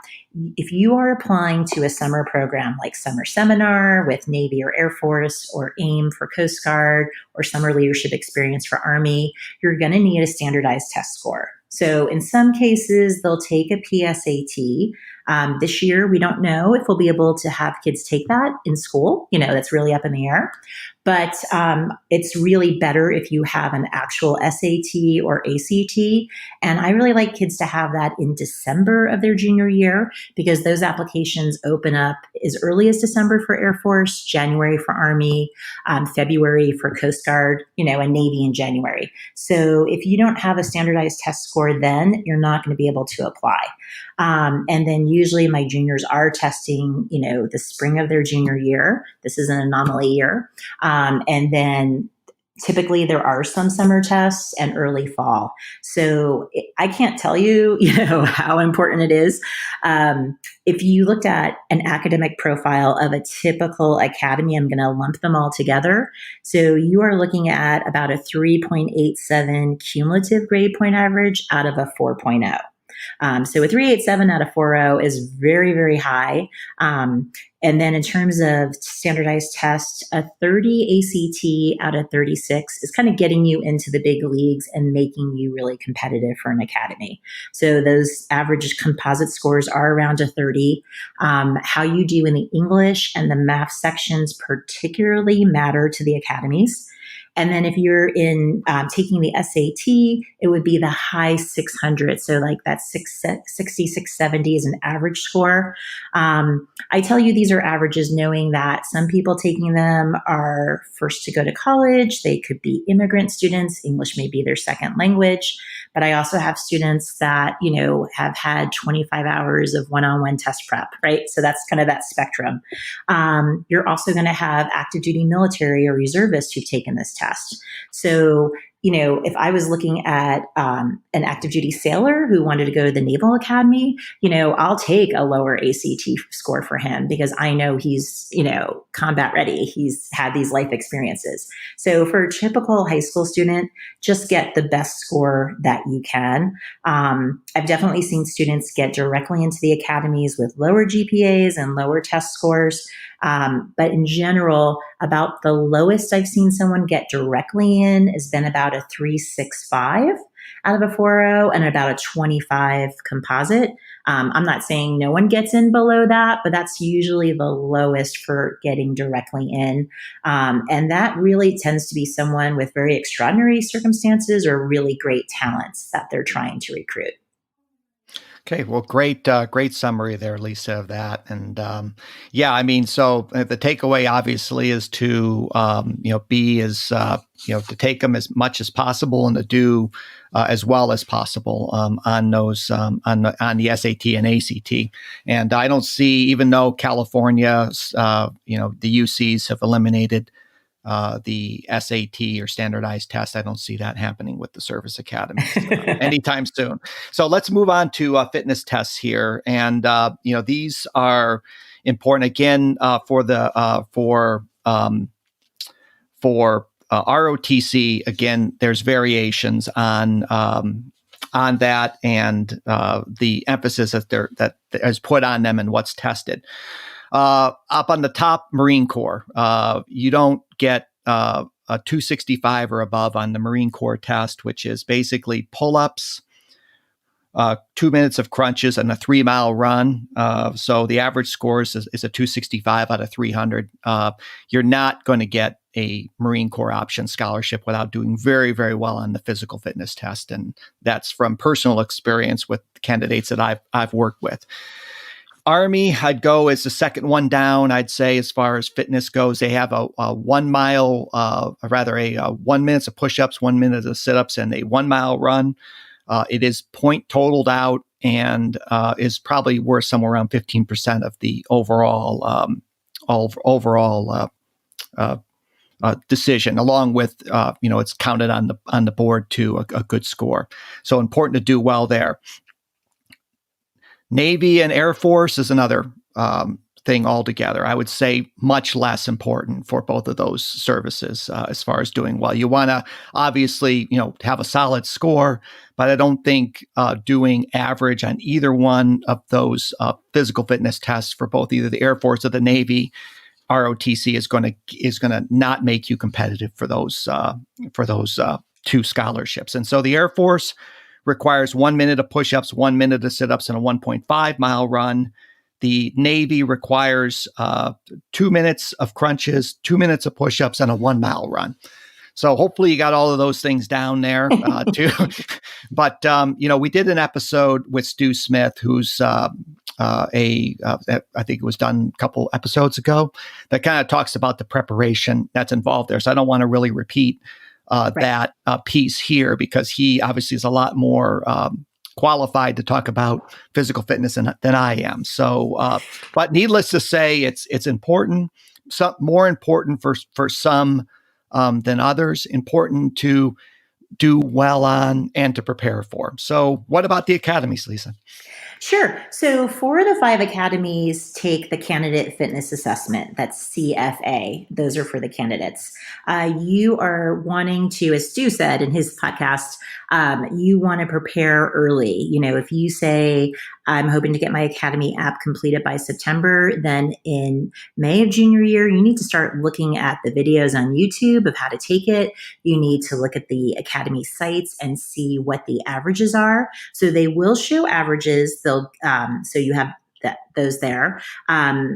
if you are applying to a summer program like Summer Seminar with Navy or Air Force, or AIM for Coast Guard, or Summer Leadership Experience for Army, you're going to need a standardized test score. So in some cases, they'll take a PSAT. This year, we don't know if we'll be able to have kids take that in school. That's really up in the air. But it's really better if you have an actual SAT or ACT. And I really like kids to have that in December of their junior year, because those applications open up as early as December for Air Force, January for Army, February for Coast Guard, and Navy in January. So if you don't have a standardized test score, then you're not going to be able to apply. And then usually my juniors are testing, the spring of their junior year. This is an anomaly year. And then Typically, there are some summer tests and early fall. So I can't tell you, how important it is. If you looked at an academic profile of a typical academy, I'm going to lump them all together. So you are looking at about a 3.87 cumulative grade point average out of a 4.0. So a 387 out of 4.0 is very, very high. And then in terms of standardized tests, a 30 ACT out of 36 is kind of getting you into the big leagues and making you really competitive for an academy. So those average composite scores are around a 30. How you do in the English and the math sections particularly matter to the academies. And then if you're in taking the SAT, it would be the high 600. So like that 660, 670 is an average score. I tell you these are averages knowing that some people taking them are first to go to college. They could be immigrant students. English may be their second language. But I also have students that, have had 25 hours of one-on-one test prep, right? So that's kind of that spectrum. You're also going to have active duty military or reservists who've taken this test. So, if I was looking at an active duty sailor who wanted to go to the Naval Academy, I'll take a lower ACT score for him because I know he's, combat ready. He's had these life experiences. So for a typical high school student, just get the best score that you can. I've definitely seen students get directly into the academies with lower GPAs and lower test scores. But in general, about the lowest I've seen someone get directly in has been about a 365 out of a 4.0 and about a 25 composite. I'm not saying no one gets in below that, but that's usually the lowest for getting directly in. And that really tends to be someone with very extraordinary circumstances or really great talents that they're trying to recruit. Okay, well, great summary there, Lisa, of that. And so the takeaway obviously is to to take them as much as possible and to do as well as possible on those on the SAT and ACT. And I don't see, even though California, the UCs have eliminated the SAT or standardized test, I don't see that happening with the service academies anytime soon. So let's move on to fitness tests here, and these are important again for ROTC. Again, there's variations on that and the emphasis that is put on them and what's tested. Up on the top, Marine Corps. You don't get a 265 or above on the Marine Corps test, which is basically pull-ups, 2 minutes of crunches, and a 3-mile run. So the average score is a 265 out of 300. You're not going to get a Marine Corps option scholarship without doing very, very well on the physical fitness test. And that's from personal experience with candidates that I've worked with. Army, I'd go as the second one down, I'd say, as far as fitness goes. They have a 1 mile, 1 minute of push-ups, 1 minute of sit-ups, and a 1 mile run. It is point totaled out and is probably worth somewhere around 15% of the overall decision, along with, it's counted on the board to a good score. So important to do well there. Navy and Air Force is another thing altogether. I would say much less important for both of those services as far as doing well. You want to obviously, have a solid score, but I don't think doing average on either one of those physical fitness tests for both either the Air Force or the Navy, ROTC is going to not make you competitive for those two scholarships. And so the Air Force requires 1 minute of push-ups, 1 minute of sit-ups, and a 1.5 mile run. The Navy requires 2 minutes of crunches, 2 minutes of push-ups, and a 1 mile run. So hopefully you got all of those things down there too. But we did an episode with Stu Smith, who's I think it was done a couple episodes ago, that kind of talks about the preparation that's involved there. So I don't want to really repeat that piece here, because he obviously is a lot more qualified to talk about physical fitness than I am. So, but needless to say, it's important, more important for some than others, important to do well on and to prepare for. So what about the academies, Lisa? Sure. So 4 of the 5 academies take the candidate fitness assessment. That's CFA. Those are for the candidates. You are wanting to, as Stu said in his podcast, you want to prepare early. If you say, I'm hoping to get my Academy app completed by September, then in May of junior year, you need to start looking at the videos on YouTube of how to take it. You need to look at the Academy sites and see what the averages are. So they will show averages. So you have those there.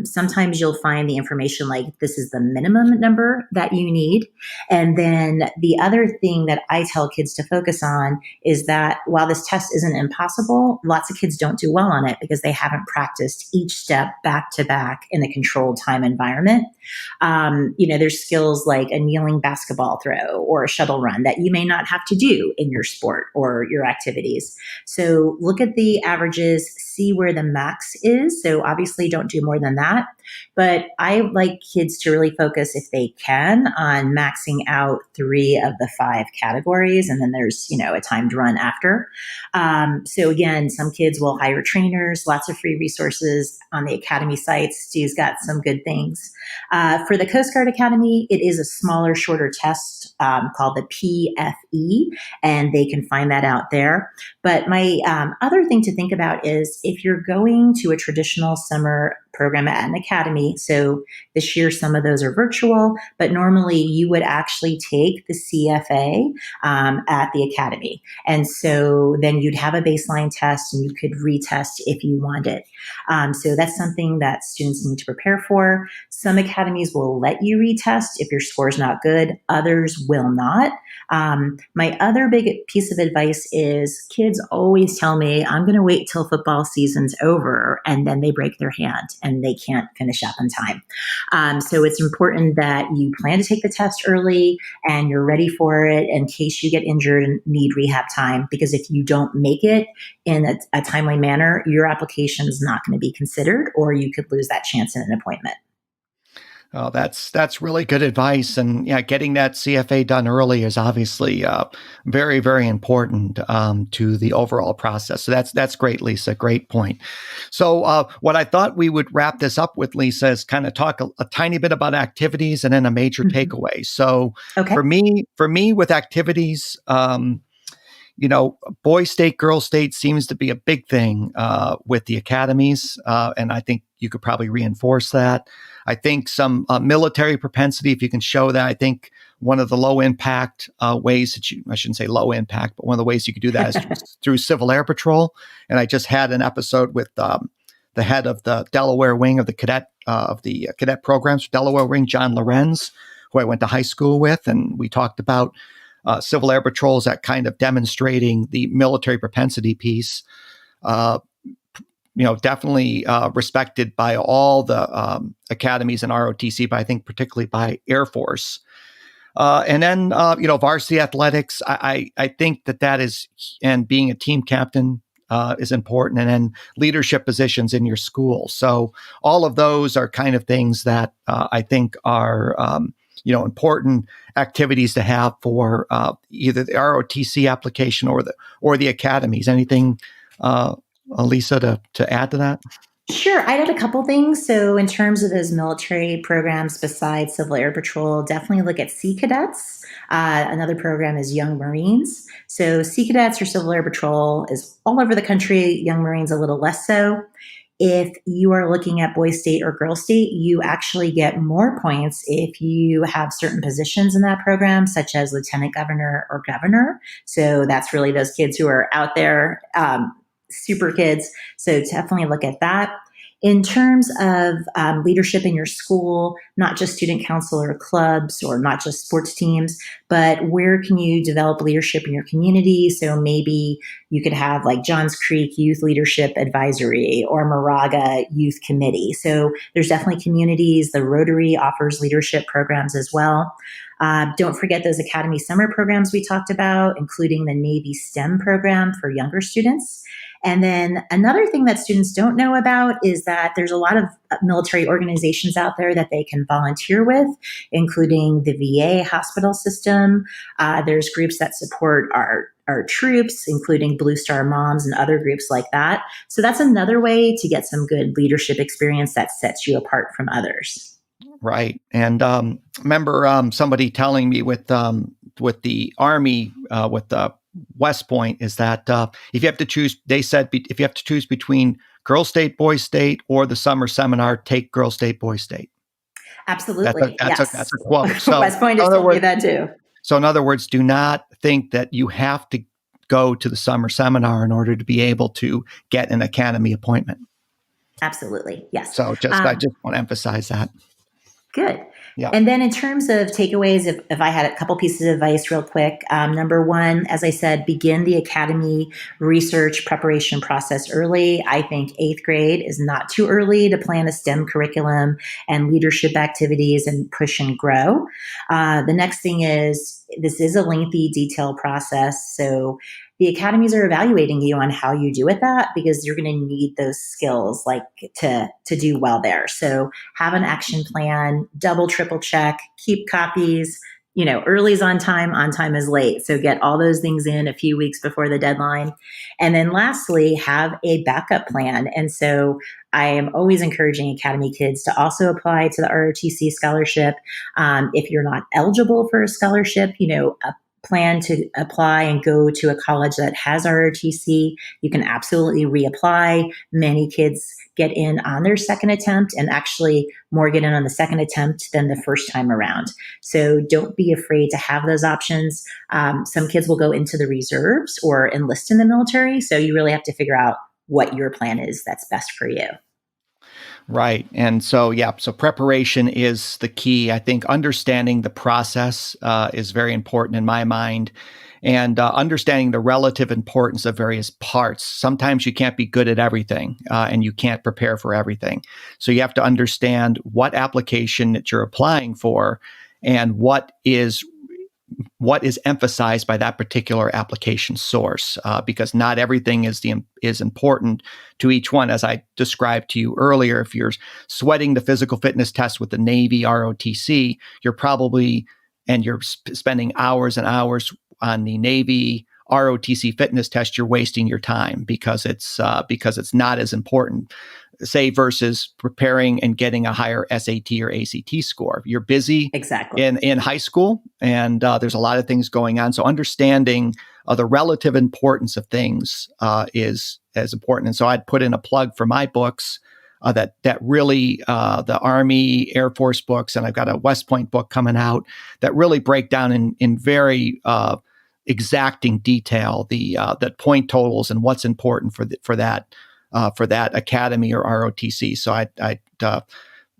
Sometimes you'll find the information like this is the minimum number that you need. And then the other thing that I tell kids to focus on is that while this test isn't impossible, lots of kids don't do well on it because they haven't practiced each step back to back in a controlled time environment. There's skills like a kneeling basketball throw or a shuttle run that you may not have to do in your sport or your activities. So look at the averages, see where the max is. So obviously don't do more than that. But I like kids to really focus, if they can, on maxing out 3 of the 5 categories. And then there's, a timed run after. So again, some kids will hire trainers, lots of free resources on the Academy sites. Stu's got some good things. For the Coast Guard Academy, it is a smaller, shorter test called the PFE, and they can find that out there. But my other thing to think about is if you're going to a traditional summer program at an academy, so this year some of those are virtual, but normally you would actually take the CFA at the academy. And so then you'd have a baseline test and you could retest if you wanted. So that's something that students need to prepare for. Some academies will let you retest if your score is not good. Others will not. My other big piece of advice is kids always tell me, I'm going to wait till football season's over, and then they break their hand and they can't finish up in time. So it's important that you plan to take the test early and you're ready for it in case you get injured and need rehab time, because if you don't make it in a timely manner, your application is not going to be considered, or you could lose that chance in an appointment. Oh, that's really good advice. And yeah, getting that CFA done early is obviously very, very important to the overall process. So that's great, Lisa. Great point. So what I thought we would wrap this up with, Lisa, is kind of talk a tiny bit about activities and then a major takeaway. So Okay. for me with activities, boys state, girls state seems to be a big thing with the academies. And I think you could probably reinforce that. I think some military propensity, if you can show that. I think one of the low impact ways that I shouldn't say low impact, but one of the ways you could do that is through Civil Air Patrol. And I just had an episode with the head of the Delaware wing of the cadet programs for Delaware wing, John Lorenz, who I went to high school with. And we talked about Civil Air Patrols at kind of demonstrating the military propensity piece. Definitely respected by all the academies and ROTC, but I think particularly by Air Force. And then, varsity athletics, I think that is, and being a team captain is important, and then leadership positions in your school. So all of those are kind of things that I think are, important activities to have for either the ROTC application or the academies. Anything, Lisa, to add to that? Sure. I'd add a couple things. So in terms of those military programs besides Civil Air Patrol, definitely look at Sea Cadets. Another program is Young Marines. So Sea Cadets or Civil Air Patrol is all over the country. Young Marines a little less so. If you are looking at boy state or girl state, you actually get more points if you have certain positions in that program, such as lieutenant governor or governor. So that's really those kids who are out there, super kids. So definitely look at that. In terms of leadership in your school, not just student council or clubs or not just sports teams, but where can you develop leadership in your community? So maybe you could have like Johns Creek Youth Leadership Advisory or Moraga Youth Committee. So there's definitely communities. The Rotary offers leadership programs as well. Don't forget those Academy summer programs we talked about, including the Navy STEM program for younger students. And then another thing that students don't know about is that there's a lot of military organizations out there that they can volunteer with, including the VA hospital system. There's groups that support our troops, including Blue Star Moms and other groups like that. So that's another way to get some good leadership experience that sets you apart from others. Right. And remember somebody telling me with the Army, with the West Point, is that if you have to choose, they said if you have to choose between Girls State, Boys State, or the summer seminar, take Girls State, Boys State. Absolutely. That's a quote. So West Point has told me that too. So in other words, do not think that you have to go to the summer seminar in order to be able to get an Academy appointment. Absolutely. Yes. So I just want to emphasize that. Good. Yeah. And then in terms of takeaways, if I had a couple pieces of advice real quick, number one, as I said, begin the Academy research preparation process early. I think 8th grade is not too early to plan a STEM curriculum and leadership activities and push and grow. The next thing is, this is a lengthy, detailed process. So the academies are evaluating you on how you do with that, because you're going to need those skills like to do well there. So have an action plan, double, triple check, keep copies. Early is on time is late. So get all those things in a few weeks before the deadline. And then lastly, have a backup plan. And so I am always encouraging Academy kids to also apply to the ROTC scholarship. If you're not eligible for a scholarship, plan to apply and go to a college that has ROTC, you can absolutely reapply. Many kids get in on their second attempt, and actually more get in on the second attempt than the first time around. So don't be afraid to have those options. Some kids will go into the reserves or enlist in the military. So you really have to figure out what your plan is that's best for you. Right. And so preparation is the key. I think understanding the process is very important in my mind, and understanding the relative importance of various parts. Sometimes you can't be good at everything, and you can't prepare for everything. So you have to understand what application that you're applying for and what is emphasized by that particular application source, because not everything is important to each one. As I described to you earlier, if you're sweating the physical fitness test with the Navy ROTC, you're spending hours and hours on the Navy ROTC fitness test, you're wasting your time because it's not as important, say, versus preparing and getting a higher SAT or ACT score. You're busy exactly in high school, and there's a lot of things going on. So understanding the relative importance of things is as important. And so I'd put in a plug for my books that really the Army, Air Force books, and I've got a West Point book coming out that really break down in very exacting detail the point totals and what's important for that Academy or ROTC. So I'd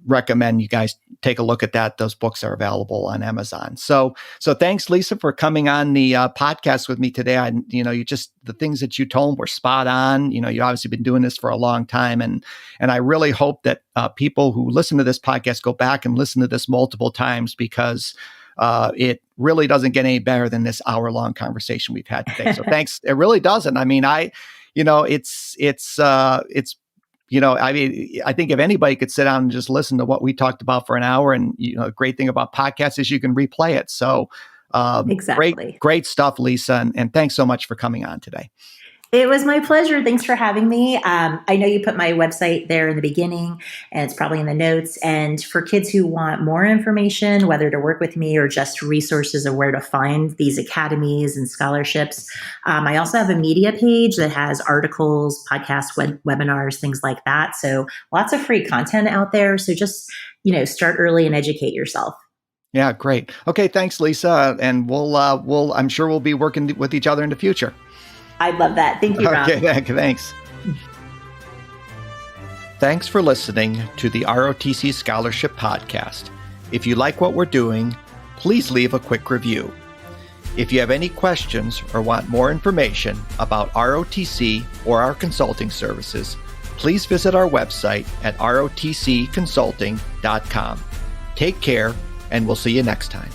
recommend you guys take a look at that. Those books are available on Amazon. So thanks, Lisa, for coming on the podcast with me today. The things that you told were spot on. You've obviously been doing this for a long time, and I really hope that people who listen to this podcast go back and listen to this multiple times, because it really doesn't get any better than this hour-long conversation we've had today. So thanks. It really doesn't. I mean, I think if anybody could sit down and just listen to what we talked about for an hour, and the great thing about podcasts is you can replay it. So exactly. Great stuff, Lisa. And thanks so much for coming on today. It was my pleasure. Thanks for having me. I know you put my website there in the beginning, and it's probably in the notes. And for kids who want more information, whether to work with me or just resources of where to find these academies and scholarships, I also have a media page that has articles, podcasts, webinars, things like that. So lots of free content out there. So just, start early and educate yourself. Yeah, great. Okay, thanks, Lisa. And I'm sure we'll be working with each other in the future. I'd love that. Thank you, Rob. Okay, thanks. Thanks for listening to the ROTC Scholarship Podcast. If you like what we're doing, please leave a quick review. If you have any questions or want more information about ROTC or our consulting services, please visit our website at rotcconsulting.com. Take care, and we'll see you next time.